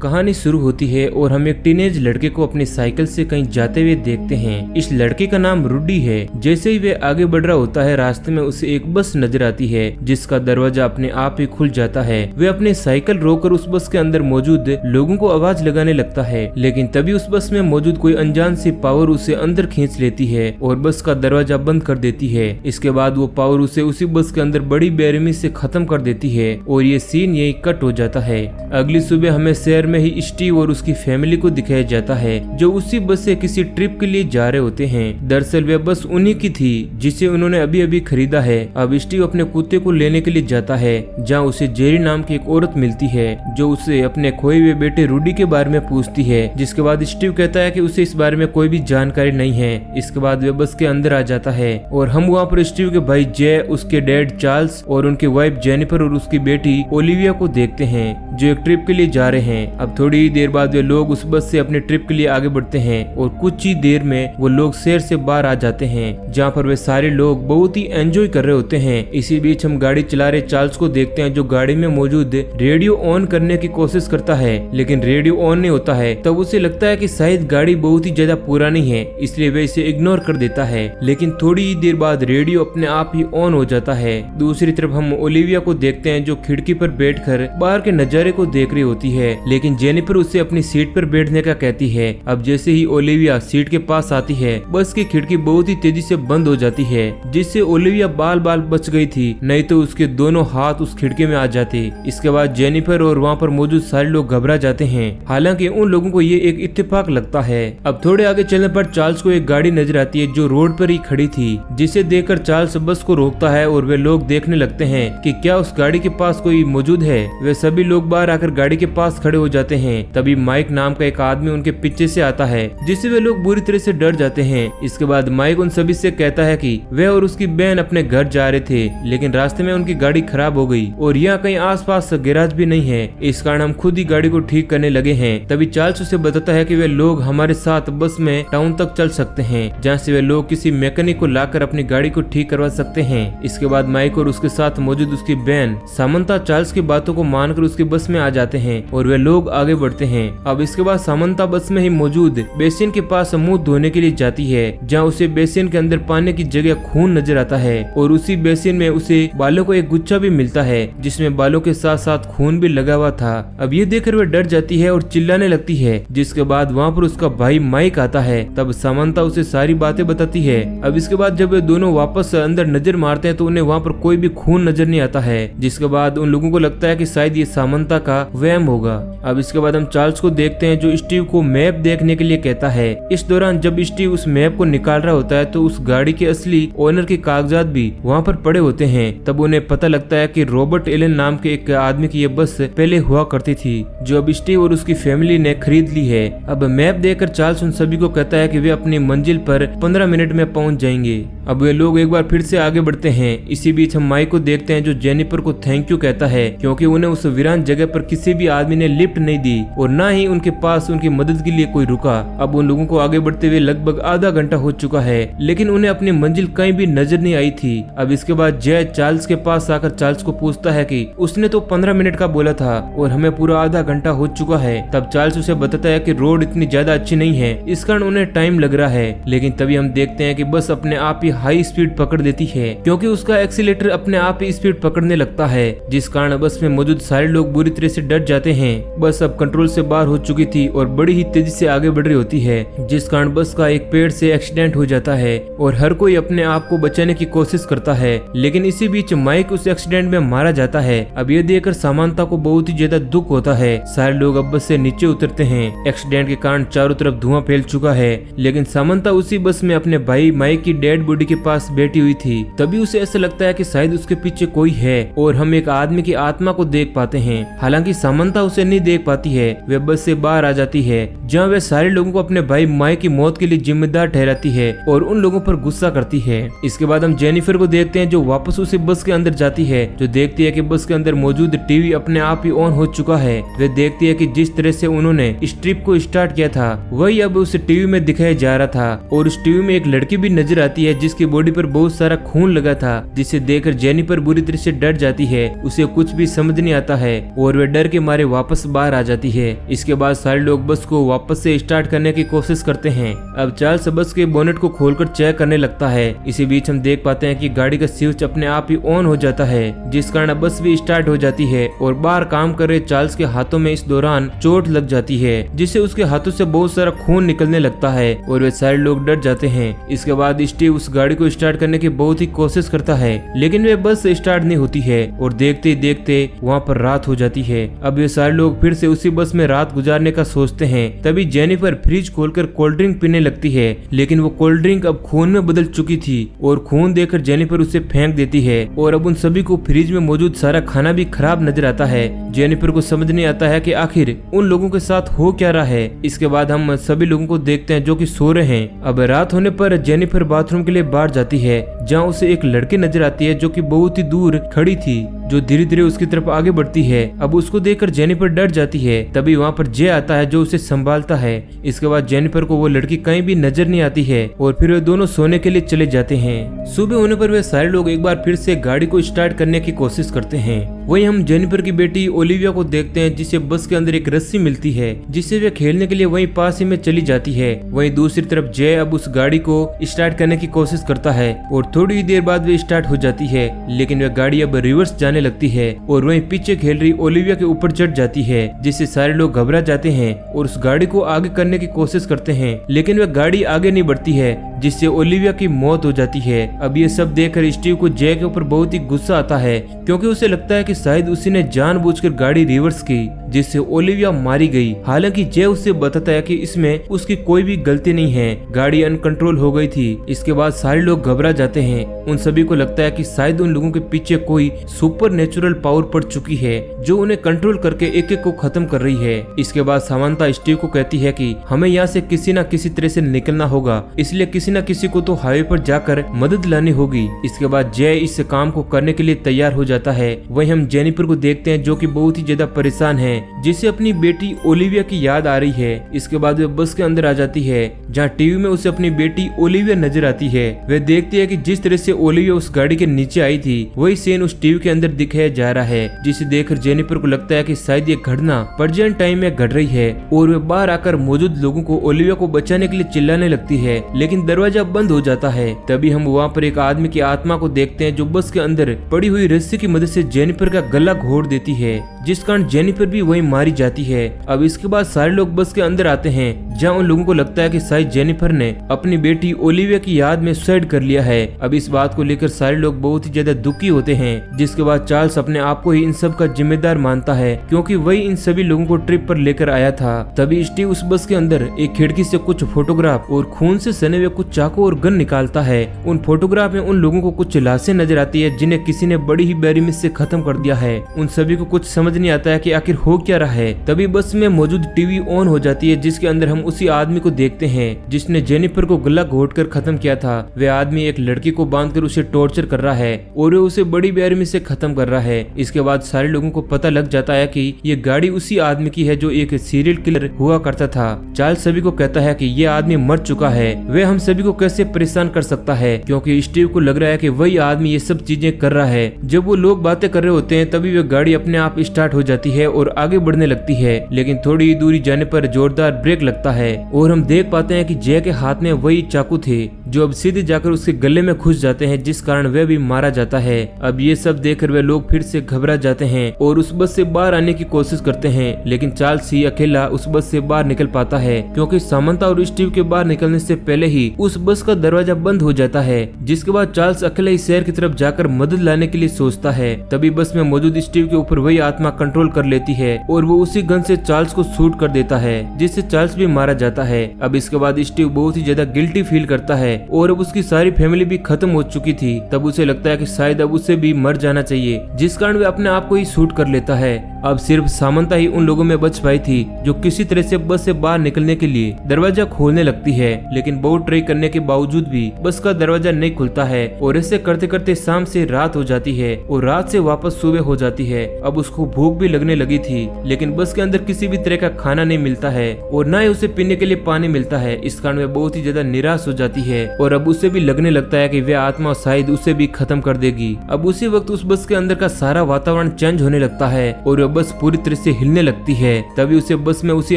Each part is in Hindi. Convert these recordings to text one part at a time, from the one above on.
कहानी शुरू होती है और हम एक टीनेज लड़के को अपनी साइकिल से कहीं जाते हुए देखते हैं। इस लड़के का नाम रुडी है। जैसे ही वे आगे बढ़ रहा होता है, रास्ते में उसे एक बस नजर आती है जिसका दरवाजा अपने आप ही खुल जाता है। वे अपनी साइकिल रोककर उस बस के अंदर मौजूद लोगों को आवाज लगाने लगता है, लेकिन तभी उस बस में मौजूद कोई अनजान सी पावर उसे अंदर खींच लेती है और बस का दरवाजा बंद कर देती है। इसके बाद वो पावर उसे उसी बस के अंदर बड़ी बेरहमी से खत्म कर देती है और ये सीन यही कट हो जाता है। अगली सुबह हमें शहर में ही स्टीव और उसकी फैमिली को दिखाया जाता है जो उसी बस से किसी ट्रिप के लिए जा रहे होते हैं। दरअसल वह बस उन्हीं की थी जिसे उन्होंने अभी अभी खरीदा है। अब स्टीव अपने कुत्ते को लेने के लिए जाता है जहाँ उसे जेरी नाम की एक औरत मिलती है जो उसे अपने खोए हुए बेटे रूडी के बारे में पूछती है, जिसके बाद स्टीव कहता है कि उसे इस बारे में कोई भी जानकारी नहीं है। इसके बाद वह बस के अंदर आ जाता है और हम वहाँ पर स्टीव के भाई जय, उसके डैड चार्ल्स और उनकी वाइफ जेनिफर और उसकी बेटी ओलिविया को देखते हैं जो एक ट्रिप के लिए जा रहे हैं। अब थोड़ी ही देर बाद वे लोग उस बस से अपने ट्रिप के लिए आगे बढ़ते हैं और कुछ ही देर में वो लोग शहर से बाहर आ जाते हैं जहाँ पर वे सारे लोग बहुत ही एंजॉय कर रहे होते हैं। इसी बीच हम गाड़ी चला रहे चार्ल्स को देखते हैं जो गाड़ी में मौजूद रेडियो ऑन करने की कोशिश करता है, लेकिन रेडियो ऑन नहीं होता है। तब उसे लगता है कि शायद गाड़ी बहुत ही ज्यादा पुरानी है, इसलिए वे इसे इग्नोर कर देता है। लेकिन थोड़ी ही देर बाद रेडियो अपने आप ही ऑन हो जाता है। दूसरी तरफ हम ओलिविया को देखते हैं जो खिड़की पर बैठकर बाहर के नजारे को देख रही होती है, लेकिन जेनिफर उसे अपनी सीट पर बैठने का कहती है। अब जैसे ही ओलिविया सीट के पास आती है, बस की खिड़की बहुत ही तेजी से बंद हो जाती है, जिससे ओलिविया बाल बाल बच गई थी, नहीं तो उसके दोनों हाथ उस खिड़की में आ जाते। इसके बाद जेनिफर और वहाँ पर मौजूद सारे लोग घबरा जाते हैं, हालांकि उन लोगों को ये एक इत्तेफाक लगता है। अब थोड़े आगे चलने पर चार्ल्स को एक गाड़ी नजर आती है जो रोड पर ही खड़ी थी, जिसे देखकर चार्ल्स बस को रोकता है और वे लोग देखने लगते हैं कि क्या उस गाड़ी के पास कोई मौजूद है। वे सभी लोग बाहर आकर गाड़ी के पास खड़े हो जाते हैं। तभी माइक नाम का एक आदमी उनके पीछे से आता है, जिससे वे लोग बुरी तरह से डर जाते हैं। इसके बाद माइक उन सभी से कहता है कि वह और उसकी बहन अपने घर जा रहे थे, लेकिन रास्ते में उनकी गाड़ी खराब हो गई और यहाँ कहीं आसपास गैराज भी नहीं है, इस कारण हम खुद ही गाड़ी को ठीक करने लगे हैं। तभी चार्ल्स उसे बताता है कि वे लोग हमारे साथ बस में टाउन तक चल सकते हैं, जहाँ से वे लोग किसी मैकेनिक को लाकर अपनी गाड़ी को ठीक करवा सकते हैं। इसके बाद माइक और उसके साथ मौजूद उसकी बहन सामंता चार्ल्स की बातों को मानकर उसकी बस में आ जाते हैं और वे लोग आगे बढ़ते हैं। अब इसके बाद सामंता बस में ही मौजूद बेसिन के पास मुंह धोने के लिए जाती है, जहाँ उसे बेसिन के अंदर पानी की जगह खून नजर आता है और उसी बेसिन में उसे बालों को एक गुच्छा भी मिलता है जिसमें बालों के साथ साथ खून भी लगा हुआ था। अब ये देखकर वह डर जाती है और चिल्लाने लगती है, जिसके बाद वहाँ पर उसका भाई माइक आता है। तब सामंता उसे सारी बातें बताती है। अब इसके बाद जब वे दोनों वापस अंदर नजर मारते हैं तो उन्हें वहाँ पर कोई भी खून नजर नहीं आता है, जिसके बाद उन लोगों को लगता है कि शायद ये सामंता का वहम होगा। अब इसके बाद हम चार्ल्स को देखते हैं जो स्टीव को मैप देखने के लिए कहता है। इस दौरान जब स्टीव उस मैप को निकाल रहा होता है तो उस गाड़ी के असली ओनर के कागजात भी वहाँ पर पड़े होते हैं। तब उन्हें पता लगता है कि रॉबर्ट एलन नाम के एक आदमी की ये बस पहले हुआ करती थी, जो अब स्टीव और उसकी फैमिली ने खरीद ली है। अब मैप देखकर चार्ल्स उन सभी को कहता है कि वे अपनी मंजिल पर 15 मिनट में पहुंच जाएंगे। अब वे लोग एक बार फिर से आगे बढ़ते हैं। इसी बीच हम माइक को देखते हैं जो जेनिफर को थैंक यू कहता है, क्योंकि उन्हें उस वीरान जगह पर किसी भी आदमी ने लिफ्ट नहीं दी और न ही उनके पास उनकी मदद के लिए कोई रुका। अब उन लोगों को आगे बढ़ते हुए लगभग आधा घंटा हो चुका है, लेकिन उन्हें अपनी मंजिल कहीं भी नजर नहीं आई थी। अब इसके बाद जय चार्ल्स के पास आकर चार्ल्स को पूछता है कि उसने तो 15 मिनट का बोला था और हमें पूरा आधा घंटा हो चुका है। तब चार्ल्स उसे बताता है कि रोड इतनी ज्यादा अच्छी नहीं है, इस कारण उन्हें टाइम लग रहा है। लेकिन तभी हम देखते हैं कि बस अपने आप ही हाई स्पीड पकड़ देती है, क्योंकि उसका एक्सीलेटर अपने आप ही स्पीड पकड़ने लगता है, जिस कारण बस में मौजूद सारे लोग बुरी तरह से डर जाते हैं। बस अब कंट्रोल से बाहर हो चुकी थी और बड़ी ही तेजी से आगे बढ़ रही होती है, जिस कारण बस का एक पेड़ से एक्सीडेंट हो जाता है और हर कोई अपने आप को बचाने की कोशिश करता है। लेकिन इसी बीच माइक उस एक्सीडेंट में मारा जाता है। अब ये देखकर सामंता को बहुत ही ज्यादा दुख होता है। सारे लोग अब बस से नीचे उतरते हैं। एक्सीडेंट के कारण चारों तरफ धुआं फैल चुका है, लेकिन सामंता उसी बस में अपने भाई माइक की डेड बॉडी के पास बैठी हुई थी। तभी उसे ऐसा लगता है कि शायद उसके पीछे कोई है और हम एक आदमी की आत्मा को देख पाते हैं। हालांकि सामंता उसे नहीं देख पाती है। वे बस से बाहर आ जाती है, जहाँ वे सारे लोगों को अपने भाई माइक की मौत के लिए जिम्मेदार ठहराती है और उन लोगों पर गुस्सा करती है। इसके बाद हम जेनिफर को देखते हैं जो वापस उसी बस के अंदर जाती है, जो देखती है कि बस के अंदर मौजूद टीवी अपने आप ही ऑन हो चुका है। वे देखती है कि जिस तरह से उन्होंने इस ट्रिप को स्टार्ट किया था वही अब उस टीवी में दिखाया जा रहा था और उस टीवी में एक लड़की भी नजर आती है जिसकी बॉडी पर बहुत सारा खून लगा था, जिसे देखकर जेनिफर बुरी तरह से डर जाती है। उसे कुछ भी समझ नहीं आता है और वे डर के मारे वापस बाहर आ जाती है। इसके बाद सारे लोग बस को वापस से स्टार्ट करने की कोशिश करते हैं। अब चार्ल्स बस के बोनेट को खोलकर चेक करने लगता है। इसी बीच हम देख पाते हैं कि गाड़ी का स्विच अपने आप ही ऑन हो जाता है, जिस कारण बस भी स्टार्ट हो जाती है और बाहर काम कर रहे चार्ल्स के हाथों में इस दौरान चोट लग जाती है, जिससे उसके हाथों से बहुत सारा खून निकलने लगता है और वे सारे लोग डर जाते हैं। इसके बाद स्टीव उस गाड़ी को स्टार्ट करने की बहुत ही कोशिश करता है, लेकिन वे बस स्टार्ट नहीं होती है और देखते ही देखते वहाँ पर रात हो जाती है। अब ये सारे लोग फिर से उसी बस में रात गुजारने का सोचते हैं। तभी जेनिफर फ्रिज खोलकर कोल्ड ड्रिंक पीने लगती है, लेकिन वो कोल्ड ड्रिंक अब खून में बदल चुकी थी और खून देखकर जेनिफर उसे फेंक देती है और अब उन सभी को फ्रिज में मौजूद सारा खाना भी खराब नजर आता है। जेनिफर को समझ नहीं आता है कि आखिर उन लोगों के साथ हो क्या रहा है। इसके बाद हम सभी लोगों को देखते हैं जो कि सो रहे हैं। अब रात होने पर जेनिफर बाथरूम के लिए बाहर जाती है, जहाँ उसे एक लड़की नजर आती है जो कि बहुत ही दूर खड़ी थी, जो धीरे धीरे उसकी तरफ आगे बढ़ती है। अब उसको देखकर जेनिफर डर जाती है। तभी वहाँ पर जे आता है जो उसे संभालता है। इसके बाद जेनिफर को वो लड़की कहीं भी नजर नहीं आती है और फिर वे दोनों सोने के लिए चले जाते हैं। सुबह होने पर वे सारे लोग एक बार फिर से गाड़ी को स्टार्ट करने की कोशिश करते हैं। वही हम जेनिफर की बेटी ओलिविया को देखते हैं, जिसे बस के अंदर एक रस्सी मिलती है, जिससे वे खेलने के लिए वहीं पास ही में चली जाती है। वहीं दूसरी तरफ जय अब उस गाड़ी को स्टार्ट करने की कोशिश करता है और थोड़ी ही देर बाद वे स्टार्ट हो जाती है, लेकिन वह गाड़ी अब रिवर्स जाने लगती है और वहीं पीछे खेल रही ओलिविया के ऊपर चढ़ जाती है, जिससे सारे लोग घबरा जाते हैं और उस गाड़ी को आगे करने की कोशिश करते हैं, लेकिन वह गाड़ी आगे नहीं बढ़ती है, जिससे ओलिविया की मौत हो जाती है। अब ये सब देखकर स्टीव को जय के ऊपर बहुत ही गुस्सा आता है, क्योंकि उसे लगता है कि शायद उसी ने जानबूझकर गाड़ी रिवर्स की, जिससे ओलिविया मारी गई। हालांकि जय उससे बताता है कि इसमें उसकी कोई भी गलती नहीं है, गाड़ी अनकंट्रोल हो गई थी। इसके बाद सारे लोग घबरा जाते हैं। उन सभी को लगता है कि शायद उन लोगों के पीछे कोई सुपर नेचुरल पावर पड़ चुकी है, जो उन्हें कंट्रोल करके एक एक को खत्म कर रही है। इसके बाद सामंता स्टीव को कहती है कि हमें यहाँ से किसी न किसी तरह से निकलना होगा, इसलिए किसी न किसी को तो हाईवे पर जाकर मदद लानी होगी। इसके बाद जय इस काम को करने के लिए तैयार हो जाता है। वहीं हम जेनिफर को देखते हैं जो कि बहुत ही ज्यादा परेशान है, जिसे अपनी बेटी ओलिविया की याद आ रही है। इसके बाद वे बस के अंदर आ जाती है, जहाँ टीवी में उसे अपनी बेटी ओलिविया नजर आती है। वे देखती है कि जिस तरह से ओलिविया उस गाड़ी के नीचे आई थी, वही सीन उस टीवी के अंदर दिखाया जा रहा है, जिसे देखकर जेनिफर को लगता है कि शायद ये घटना प्रेजेंट टाइम में घट रही है और वे बाहर आकर मौजूद लोगों को ओलिविया को बचाने के लिए चिल्लाने लगती है, लेकिन दरवाजा बंद हो जाता है। तभी हम वहाँ पर एक आदमी की आत्मा को देखते हैं, जो बस के अंदर पड़ी हुई रस्सी की मदद से जेनिफर का गला घोट देती है, जिस कारण जेनिफर भी वहीं मारी जाती है। अब इसके बाद सारे लोग बस के अंदर आते हैं, जहाँ उन लोगों को लगता है कि शायद जेनिफर ने अपनी बेटी ओलिविया की याद में सुसाइड कर लिया है। अब इस बात को लेकर सारे लोग बहुत ही ज्यादा दुखी होते हैं, जिसके बाद चार्ल्स अपने आप को ही इन सब का जिम्मेदार मानता है, क्योंकि वही इन सभी लोगों को ट्रिप पर लेकर आया था। तभी स्टीव उस बस के अंदर एक खिड़की से कुछ फोटोग्राफ और खून से सने हुए कुछ चाकू और गन निकालता है। उन फोटोग्राफ में उन लोगों को कुछ लाशें नजर आती है, जिन्हें किसी ने बड़ी ही बेरहमी से खत्म कर दिया है। उन सभी को कुछ समझ नहीं आता है कि आखिर हो क्या रहा है। तभी बस में मौजूद टीवी ऑन हो जाती है, जिसके अंदर हम उसी आदमी को देखते हैं जिसने जेनिफर को गला घोटकर खत्म किया था। वह आदमी एक लड़की को बांधकर उसे टॉर्चर कर रहा है और वह उसे बड़ी बेरहमी से खत्म कर रहा है। इसके बाद सारे लोगों को पता लग जाता है कि ये गाड़ी उसी आदमी की है जो एक सीरियल किलर हुआ करता था। चार्ल्स सभी को कहता है कि ये आदमी मर चुका है, वह हम सभी को कैसे परेशान कर सकता है, क्योंकि स्टीव को लग रहा है कि वही आदमी ये सब चीजें कर रहा है। जब वो लोग बातें कर रहे होते हैं, तभी वह गाड़ी अपने आप स्टार्ट हो जाती है और आगे बढ़ने लगती है, लेकिन थोड़ी ही दूरी जाने पर जोरदार ब्रेक लगता है और हम देख पाते हैं कि जय के हाथ में वही चाकू थे, जो अब सीधे जाकर उसके गले में घुस जाते हैं, जिस कारण वह भी मारा जाता है। अब ये सब देखकर वे लोग फिर से घबरा जाते हैं और उस बस से बाहर आने की कोशिश करते हैं, लेकिन चार्ल्स ही अकेला उस बस से बाहर निकल पाता है, क्योंकि सामंता और स्टीव के बाहर निकलने से पहले ही उस बस का दरवाजा बंद हो जाता है। जिसके बाद चार्ल्स अकेला ही शहर की तरफ जाकर मदद लाने के लिए सोचता है। तभी बस में मौजूद स्टीव के ऊपर वही आत्मा कंट्रोल कर लेती है और वो उसी गन से चार्ल्स को शूट कर देता है, जिससे चार्ल्स भी मारा जाता है। अब इसके बाद स्टीव बहुत ही ज्यादा गिल्टी फील करता है और अब उसकी सारी फैमिली भी खत्म हो चुकी थी। तब उसे लगता है कि शायद अब उसे भी मर जाना चाहिए, जिस कारण वह अपने आप को ही शूट कर लेता है। अब सिर्फ सामंता ही उन लोगों में बच पाई थी, जो किसी तरह से बस से बाहर निकलने के लिए दरवाजा खोलने लगती है, लेकिन बहुत ट्राई करने के बावजूद भी बस का दरवाजा नहीं खुलता है और ऐसे करते करते शाम से रात हो जाती है और रात से वापस सुबह हो जाती है। अब उसको भूख भी लगने लगी थी, लेकिन बस के अंदर किसी भी तरह का खाना नहीं मिलता है और न ही उसे पीने के लिए पानी मिलता है। इस कारण वह बहुत ही ज्यादा निराश हो जाती है और अब उसे भी लगने लगता है कि वह आत्मा शायद उसे भी खत्म कर देगी। अब उसी वक्त उस बस के अंदर का सारा वातावरण चेंज होने लगता है और वह बस पूरी तरह से हिलने लगती है। तभी उसे बस में उसी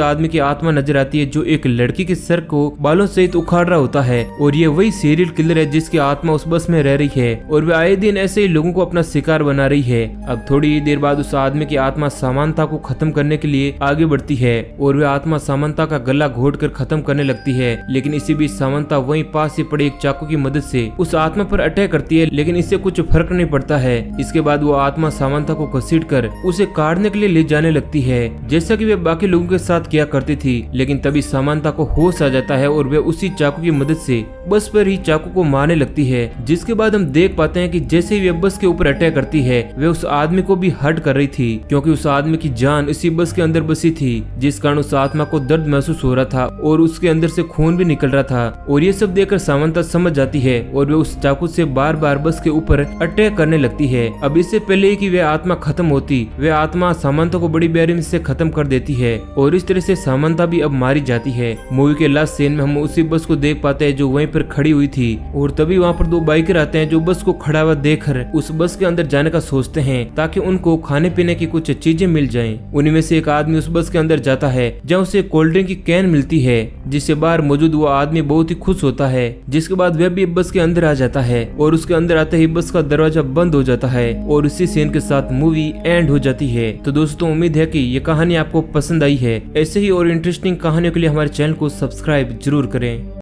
आदमी की आत्मा नजर आती है जो एक लड़की के सर को बालों सहित उखाड़ रहा होता है और ये वही सीरियल किलर है जिसकी आत्मा उस बस में रह रही है और वह आए दिन ऐसे ही लोगों को अपना शिकार बना रही है। अब थोड़ी ही देर बाद उस आदमी की आत्मा सामंता को खत्म करने के लिए आगे बढ़ती है और वह आत्मा सामंता का गला घोटकर खत्म करने लगती है। लेकिन इसी बीच सामंता वहीं पास ही पड़े एक चाकू की मदद से उस आत्मा पर अटैक करती है, लेकिन इससे कुछ फर्क नहीं पड़ता है। इसके बाद वो आत्मा सामंता को घसीटकर उसे काटने के लिए ले जाने लगती है जैसा कि वे बाकी लोगों के साथ किया करती थी। लेकिन तभी सामंता को होश आ जाता है और वे उसी चाकू की मदद से बस पर ही चाकू को मारने लगती है। जिसके बाद हम देख पाते हैं कि जैसे ही वे बस के ऊपर अटैक करती है वे उस आदमी को भी हर्ट कर रही थी, क्योंकि उस आदमी की जान इसी बस के अंदर बसी थी, जिस कारण उस आत्मा को दर्द महसूस हो रहा था और उसके अंदर से खून भी निकल रहा था। और ये सब देखकर सामंता समझ जाती है और वे उस चाकू से बार बार बस के ऊपर अटैक करने लगती है। अब इससे पहले ही कि वे आत्मा खत्म होती, वे आत्मा सामंता को बड़ी बेरहमी से खत्म कर देती है और इस तरह से सामंता भी अब मारी जाती है। मूवी के लास्ट सीन में हम उसी बस को देख पाते हैं जो वहीं पर खड़ी हुई थी और तभी वहाँ पर दो बाइकर आते हैं जो बस को खड़ा हुआ देखकर उस बस के अंदर जाने का सोचते हैं ताकि उनको खाने पीने की कुछ चीजें मिल जाएं। उन्हीं में से एक आदमी उस बस के अंदर जाता है जहाँ उसे कोल्ड ड्रिंक की कैन मिलती है, जिससे बाहर मौजूद वो आदमी बहुत ही खुश होता है। जिसके बाद वह भी बस के अंदर आ जाता है और उसके अंदर आते ही बस का दरवाजा बंद हो जाता है और उसी सीन के साथ मूवी एंड हो जाती है। तो दोस्तों उम्मीद है कि ये कहानी आपको पसंद आई है। ऐसे ही और इंटरेस्टिंग कहानियों के लिए हमारे चैनल को सब्सक्राइब जरूर करें।